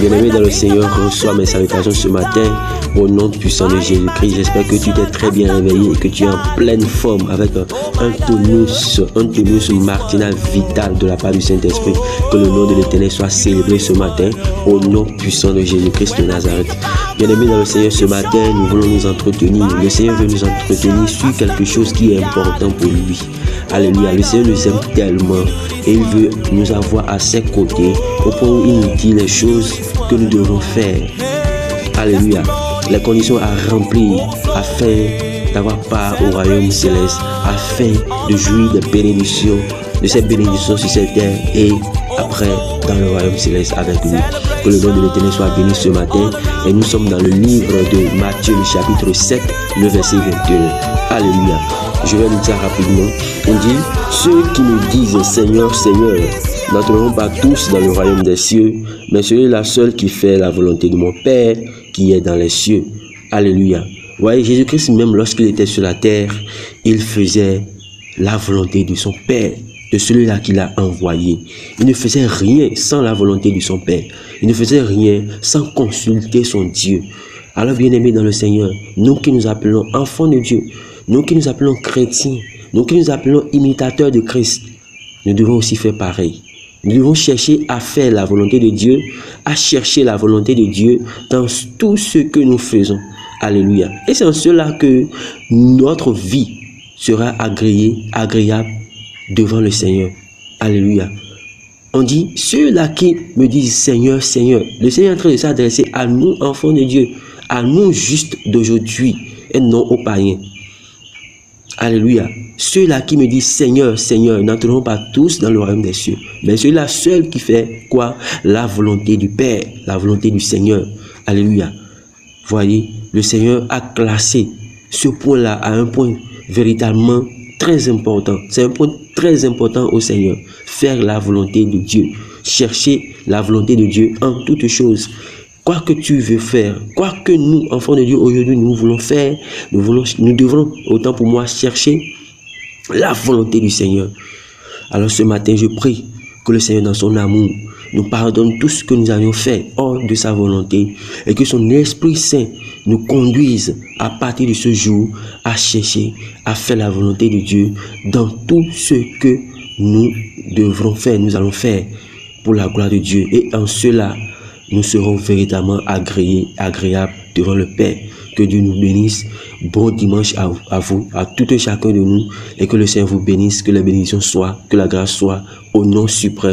Bien-aimé dans le Seigneur, reçois mes salutations ce matin au nom puissant de Jésus-Christ. J'espère que tu t'es très bien réveillé et que tu es en pleine forme avec un tonus matinal vital de la part du Saint-Esprit. Que le nom de l'Éternel soit célébré ce matin au nom puissant de Jésus-Christ de Nazareth. Bien-aimé dans le Seigneur, ce matin, nous voulons nous entretenir. Le Seigneur veut nous entretenir sur quelque chose qui est important pour lui. Alléluia. Le Seigneur nous aime tellement et il veut nous avoir à ses côtés au point où il nous dit les choses que nous devons faire. Alléluia. Les conditions à remplir afin d'avoir part au royaume céleste, afin de jouir des bénédictions, de ces bénédictions sur cette terre et après dans le royaume céleste avec lui. Que le nom de l'Éternel soit béni ce matin. Et nous sommes dans le livre de Matthieu, le chapitre 7, le verset 21. Alléluia. Je vais le dire rapidement. On dit, ceux qui nous disent Seigneur, Seigneur, n'entreront pas tous dans le royaume des cieux, mais celui-là seul qui fait la volonté de mon Père qui est dans les cieux. Alléluia. Voyez, Jésus-Christ, même lorsqu'il était sur la terre, il faisait la volonté de son Père, de celui-là qu'il a envoyé. Il ne faisait rien sans la volonté de son Père. Il ne faisait rien sans consulter son Dieu. Alors, bien-aimés dans le Seigneur, nous qui nous appelons enfants de Dieu, nous qui nous appelons chrétiens, nous qui nous appelons imitateurs de Christ, nous devons aussi faire pareil. Nous devons chercher à faire la volonté de Dieu, à chercher la volonté de Dieu dans tout ce que nous faisons. Alléluia. Et c'est en cela que notre vie sera agréable devant le Seigneur. Alléluia. On dit, ceux-là qui me disent Seigneur, Seigneur, le Seigneur est en train de s'adresser à nous, enfants de Dieu, à nous justes d'aujourd'hui et non aux païens. Alléluia. Ceux-là qui me disent Seigneur, Seigneur, n'entreront pas tous dans le royaume des cieux, mais celui-là seul qui fait quoi? La volonté du Père, la volonté du Seigneur. Alléluia. Voyez, le Seigneur a classé ce point-là à un point véritablement très important. C'est un point très important au Seigneur. Faire la volonté de Dieu. Chercher la volonté de Dieu en toutes choses. Quoi que tu veux faire, quoi que nous, enfants de Dieu, aujourd'hui, nous voulons faire, nous devrons, autant pour moi, chercher la volonté du Seigneur. Alors ce matin, je prie que le Seigneur, dans son amour, nous pardonne tout ce que nous avions fait hors de sa volonté et que son Esprit Saint nous conduise à partir de ce jour à chercher, à faire la volonté de Dieu dans tout ce que nous devrons faire, nous allons faire pour la gloire de Dieu. Et en cela, nous serons véritablement agréables devant le Père. Que Dieu nous bénisse. Bon dimanche à vous, à tout et chacun de nous. Et que le Seigneur vous bénisse, que la bénédiction soit, que la grâce soit au nom suprême